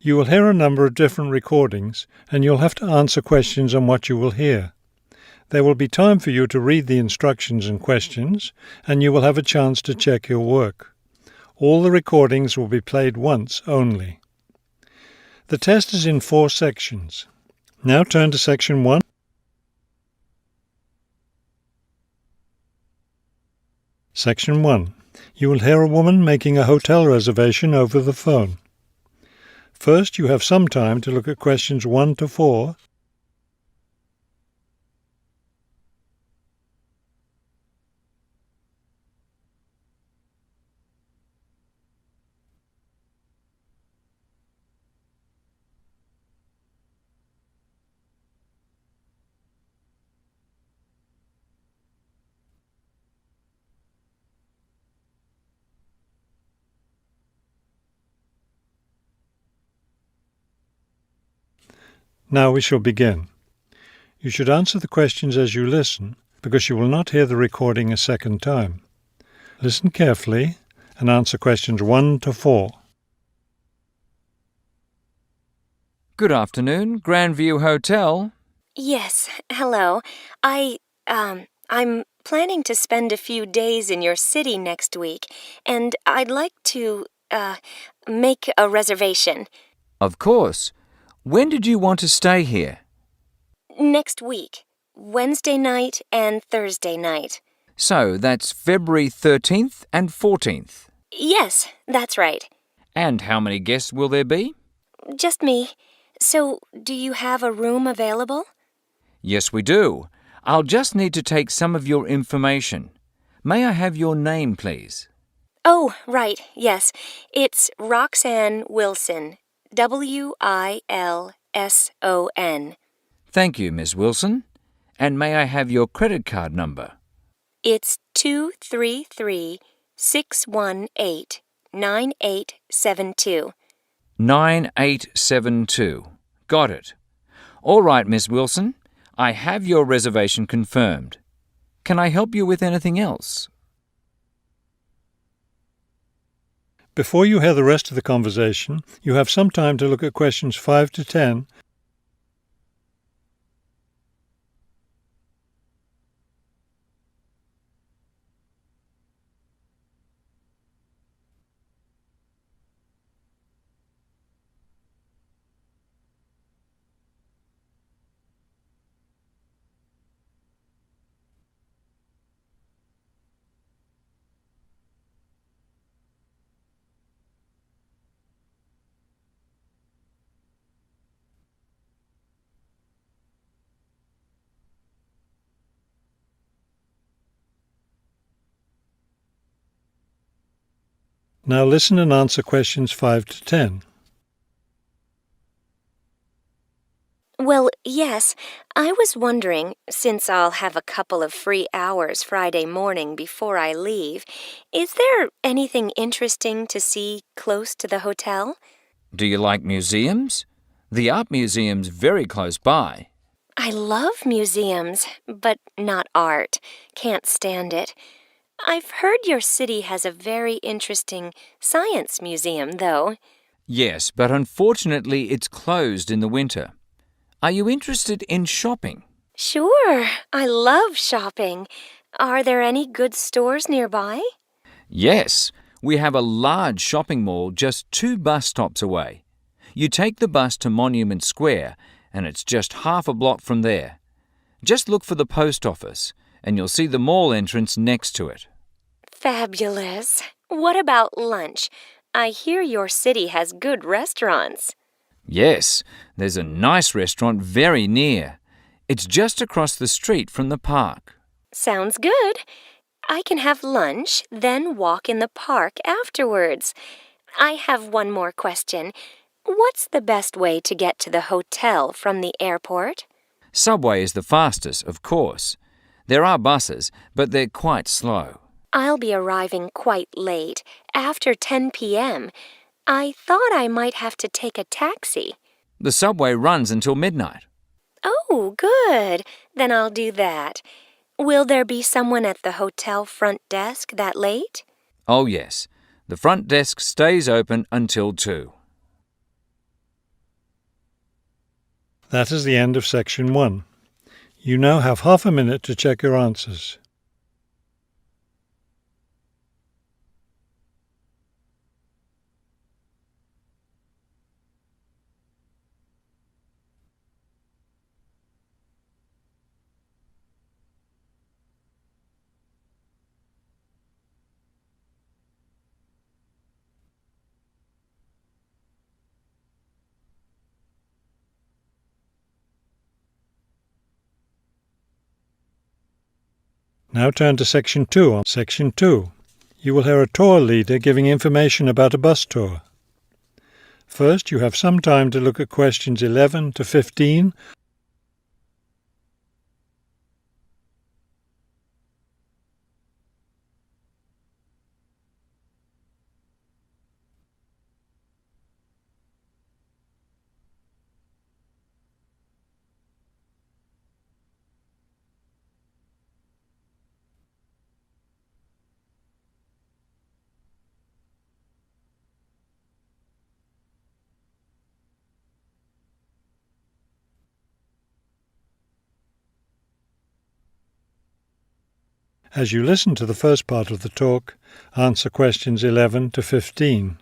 You will hear a number of different recordings, and you'll have to answer questions on what you will hear. There will be time for you to read the instructions and questions, and you will have a chance to check your work. All the recordings will be played once only. The test is in 4 sections. Now turn to Section 1. Section 1. You will hear a woman making a hotel reservation over the phone. First, you have some time to look at questions 1 to 4. Now we shall begin. You should answer the questions as you listen, because you will not hear the recording a second time. Listen carefully and answer questions 1 to 4. Good afternoon, Grandview Hotel. Yes, hello. I'm planning to spend a few days in your city next week, and I'd like to, make a reservation. Of course. When did you want to stay here? Next week, Wednesday night and Thursday night. So that's February 13th and 14th. Yes, that's right. And how many guests will there be? Just me. So, do you have a room available? Yes, we do. I'll just need to take some of your information. May I have your name, please? Oh, right, yes. It's Roxanne Wilson. Wilson. Thank you, Miss Wilson. And may I have your credit card number? It's 233-618-9872. 9872. Got it. All right, Miss Wilson. I have your reservation confirmed. Can I help you with anything else? Before you hear the rest of the conversation, you have some time to look at questions 5 to 10. Now listen and answer questions 5 to 10. Well, yes, I was wondering, since I'll have a couple of free hours Friday morning before I leave, is there anything interesting to see close to the hotel? Do you like museums? The art museum's very close by. I love museums, but not art. Can't stand it. I've heard your city has a very interesting science museum, though. Yes, but unfortunately it's closed in the winter. Are you interested in shopping? Sure, I love shopping. Are there any good stores nearby? Yes, we have a large shopping mall just 2 bus stops away. You take the bus to Monument Square, and it's just half a block from there. Just look for the post office, and you'll see the mall entrance next to it. Fabulous. What about lunch? I hear your city has good restaurants. Yes, there's a nice restaurant very near. It's just across the street from the park. Sounds good. I can have lunch, then walk in the park afterwards. I have one more question. What's the best way to get to the hotel from the airport? Subway is the fastest, of course. There are buses, but they're quite slow. I'll be arriving quite late, after 10 p.m. I thought I might have to take a taxi. The subway runs until midnight. Oh, good. Then I'll do that. Will there be someone at the hotel front desk that late? Oh, yes. The front desk stays open until 2. That is the end of section 1. You now have half a minute to check your answers. Now turn to section 2. On section 2, you will hear a tour leader giving information about a bus tour. First, you have some time to look at questions 11 to 15. As you listen to the first part of the talk, answer questions 11 to 15.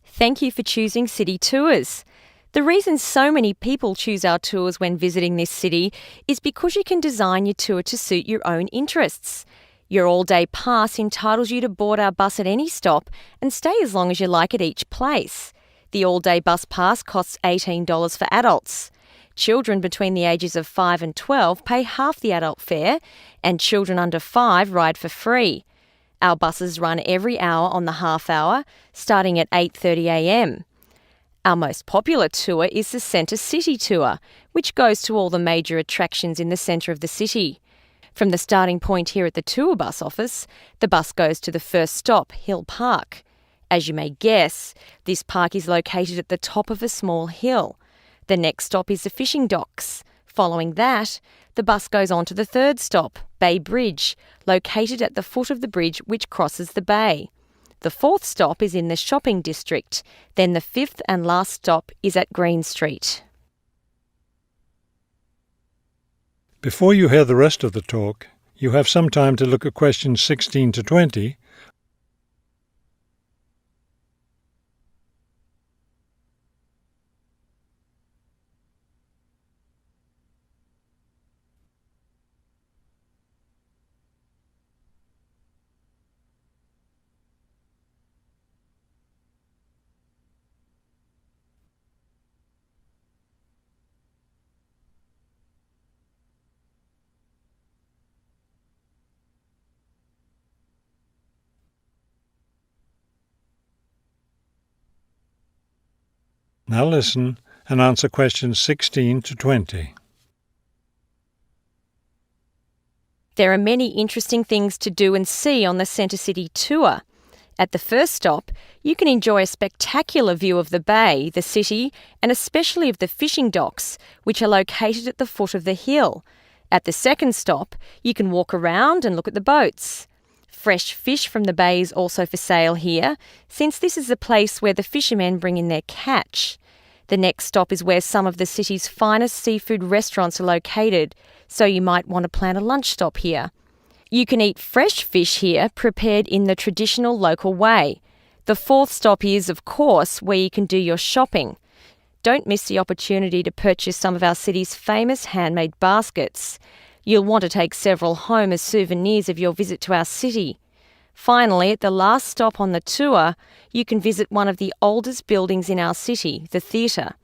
Thank you for choosing City Tours. The reason so many people choose our tours when visiting this city is because you can design your tour to suit your own interests. Your all-day pass entitles you to board our bus at any stop and stay as long as you like at each place. The all-day bus pass costs $18 for adults. Children between the ages of 5 and 12 pay half the adult fare, and children under 5 ride for free. Our buses run every hour on the half hour, starting at 8:30 a.m. Our most popular tour is the Centre City Tour, which goes to all the major attractions in the centre of the city. From the starting point here at the tour bus office, the bus goes to the first stop, Hill Park. As you may guess, this park is located at the top of a small hill. The next stop is the fishing docks. Following that, the bus goes on to the third stop, Bay Bridge, located at the foot of the bridge which crosses the bay. The fourth stop is in the shopping district. Then the fifth and last stop is at Green Street. Before you hear the rest of the talk, you have some time to look at questions 16 to 20. Now listen and answer questions 16 to 20. There are many interesting things to do and see on the Centre City Tour. At the first stop, you can enjoy a spectacular view of the bay, the city, and especially of the fishing docks, which are located at the foot of the hill. At the second stop, you can walk around and look at the boats. Fresh fish from the bay is also for sale here, since this is the place where the fishermen bring in their catch. The next stop is where some of the city's finest seafood restaurants are located, so you might want to plan a lunch stop here. You can eat fresh fish here, prepared in the traditional local way. The fourth stop is, of course, where you can do your shopping. Don't miss the opportunity to purchase some of our city's famous handmade baskets. You'll want to take several home as souvenirs of your visit to our city. Finally, at the last stop on the tour, you can visit one of the oldest buildings in our city, the theatre.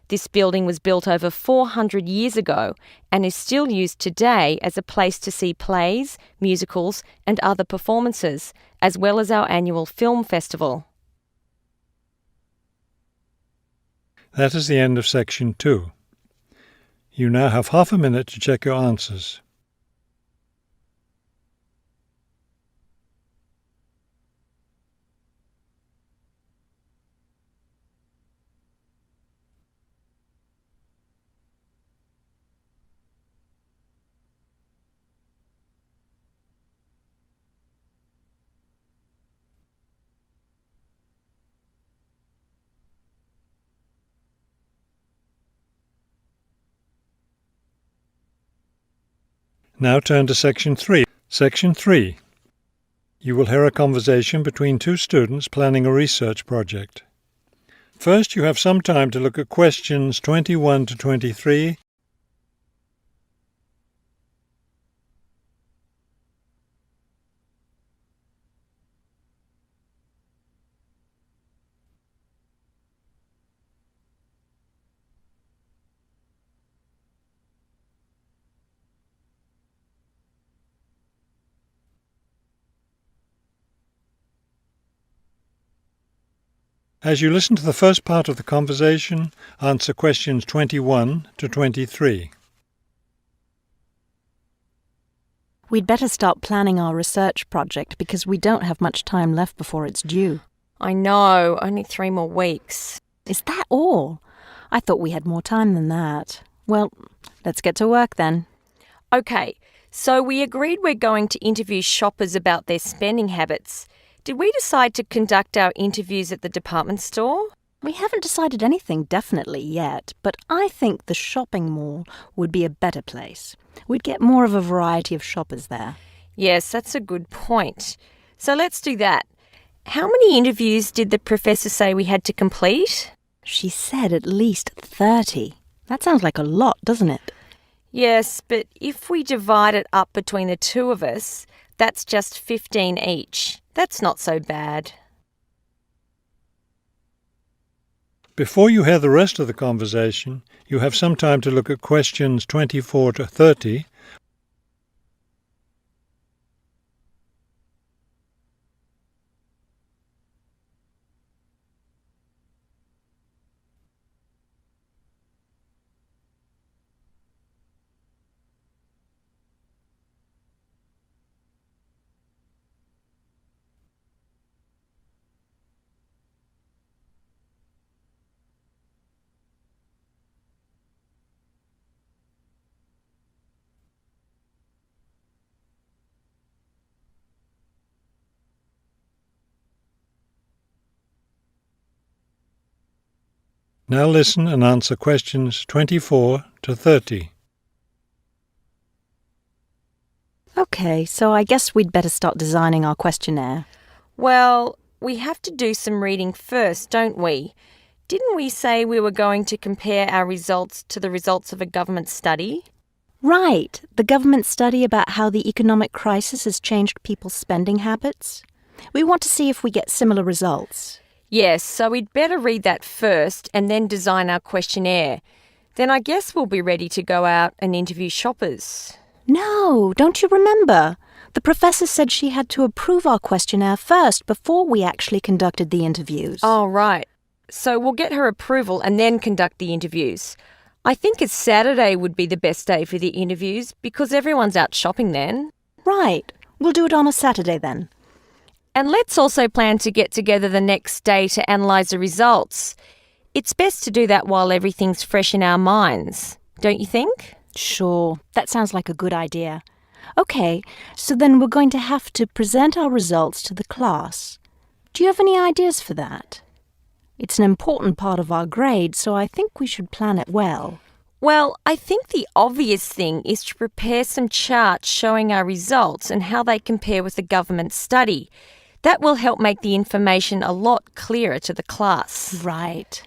This building was built over 400 years ago and is still used today as a place to see plays, musicals and other performances, as well as our annual film festival. That is the end of section 2. You now have half a minute to check your answers. Now turn to Section 3. Section 3. You will hear a conversation between two students planning a research project. First, you have some time to look at questions 21 to 23. As you listen to the first part of the conversation, answer questions 21 to 23. We'd better start planning our research project because we don't have much time left before it's due. I know, only 3 more weeks. Is that all? I thought we had more time than that. Well, let's get to work then. Okay, so we agreed we're going to interview shoppers about their spending habits. Did we decide to conduct our interviews at the department store? We haven't decided anything definitely yet, but I think the shopping mall would be a better place. We'd get more of a variety of shoppers there. Yes, that's a good point. So let's do that. How many interviews did the professor say we had to complete? She said at least 30. That sounds like a lot, doesn't it? Yes, but if we divide it up between the two of us, that's just 15 each. That's not so bad. Before you hear the rest of the conversation, you have some time to look at questions 24 to 30. Now listen and answer questions 24 to 30. Okay, so I guess we'd better start designing our questionnaire. Well, we have to do some reading first, don't we? Didn't we say we were going to compare our results to the results of a government study? Right, the government study about how the economic crisis has changed people's spending habits. We want to see if we get similar results. Yes, so we'd better read that first and then design our questionnaire. Then I guess we'll be ready to go out and interview shoppers. No, don't you remember? The professor said she had to approve our questionnaire first before we actually conducted the interviews. Oh, right. So we'll get her approval and then conduct the interviews. I think a Saturday would be the best day for the interviews because everyone's out shopping then. Right. We'll do it on a Saturday then. And let's also plan to get together the next day to analyse the results. It's best to do that while everything's fresh in our minds, don't you think? Sure, that sounds like a good idea. Okay, so then we're going to have to present our results to the class. Do you have any ideas for that? It's an important part of our grade, so I think we should plan it well. Well, I think the obvious thing is to prepare some charts showing our results and how they compare with the government study. That will help make the information a lot clearer to the class. Right.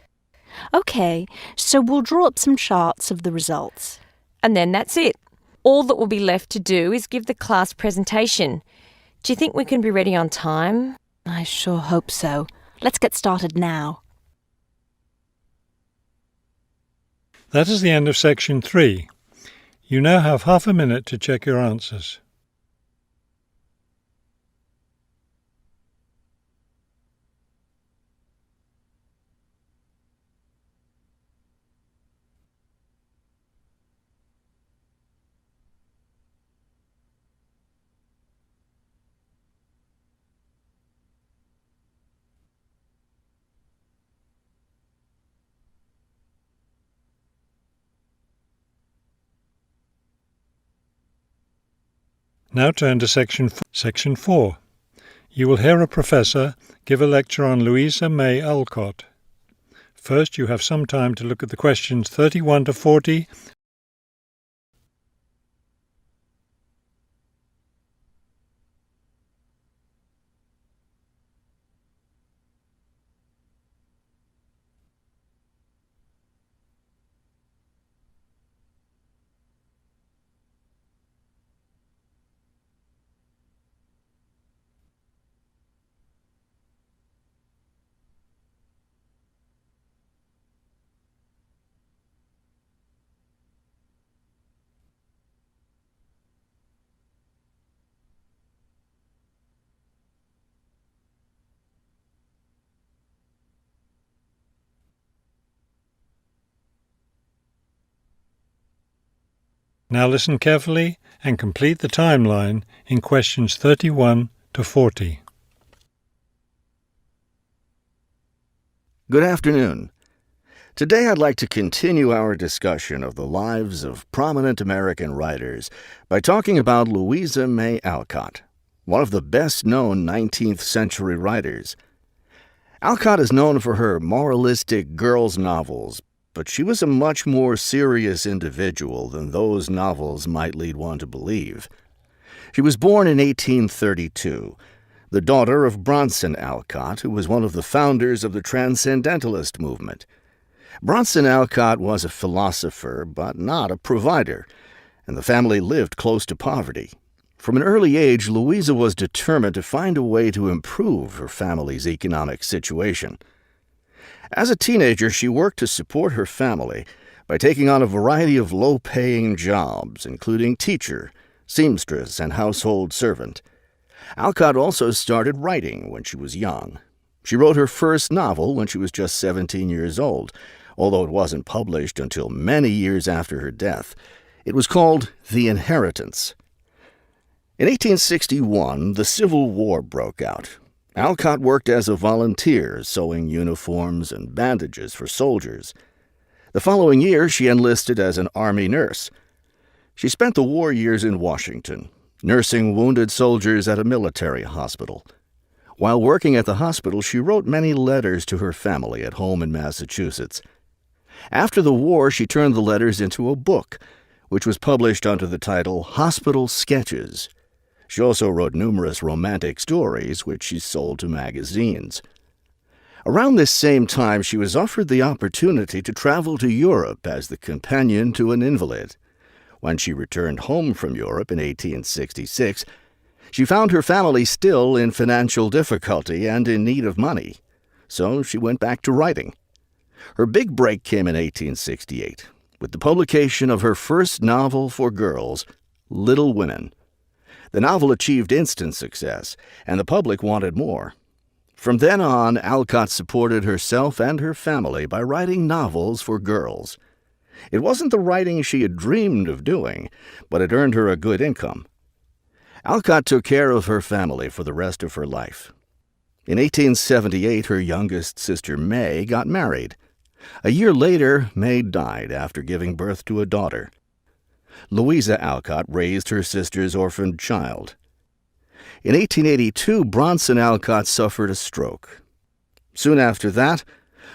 Okay, so we'll draw up some charts of the results. And then that's it. All that will be left to do is give the class presentation. Do you think we can be ready on time? I sure hope so. Let's get started now. That is the end of Section 3. You now have half a minute to check your answers. Now turn to Section 4. You will hear a professor give a lecture on Louisa May Alcott. First, you have some time to look at the questions 31 to 40 Now listen carefully and complete the timeline in questions 31 to 40. Good afternoon. Today I'd like to continue our discussion of the lives of prominent American writers by talking about Louisa May Alcott, one of the best-known 19th century writers. Alcott is known for her moralistic girls' novels, but she was a much more serious individual than those novels might lead one to believe. She was born in 1832, the daughter of Bronson Alcott, who was one of the founders of the Transcendentalist movement. Bronson Alcott was a philosopher, but not a provider, and the family lived close to poverty. From an early age, Louisa was determined to find a way to improve her family's economic situation. As a teenager, she worked to support her family by taking on a variety of low-paying jobs, including teacher, seamstress, and household servant. Alcott also started writing when she was young. She wrote her first novel when she was just 17 years old, although it wasn't published until many years after her death. It was called The Inheritance. In 1861, the Civil War broke out. Alcott worked as a volunteer, sewing uniforms and bandages for soldiers. The following year, she enlisted as an Army nurse. She spent the war years in Washington, nursing wounded soldiers at a military hospital. While working at the hospital, she wrote many letters to her family at home in Massachusetts. After the war, she turned the letters into a book, which was published under the title Hospital Sketches. She also wrote numerous romantic stories, which she sold to magazines. Around this same time, she was offered the opportunity to travel to Europe as the companion to an invalid. When she returned home from Europe in 1866, she found her family still in financial difficulty and in need of money, so she went back to writing. Her big break came in 1868, with the publication of her first novel for girls, Little Women. The novel achieved instant success, and the public wanted more. From then on, Alcott supported herself and her family by writing novels for girls. It wasn't the writing she had dreamed of doing, but it earned her a good income. Alcott took care of her family for the rest of her life. In 1878, her youngest sister May got married. A year later, May died after giving birth to a daughter. Louisa Alcott raised her sister's orphaned child. In 1882, Bronson Alcott suffered a stroke. Soon after that,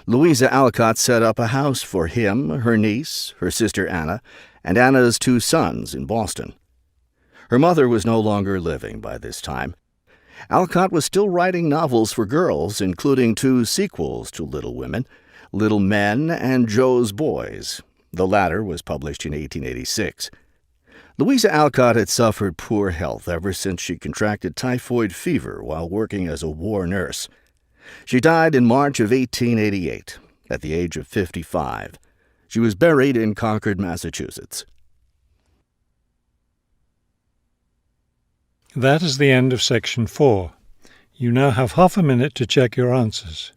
Louisa Alcott set up a house for him, her niece, her sister Anna, and Anna's 2 sons in Boston. Her mother was no longer living by this time. Alcott was still writing novels for girls, including 2 sequels to Little Women, Little Men and Joe's Boys. The latter was published in 1886. Louisa Alcott had suffered poor health ever since she contracted typhoid fever while working as a war nurse. She died in March of 1888, at the age of 55. She was buried in Concord, Massachusetts. That is the end of section 4. You now have half a minute to check your answers.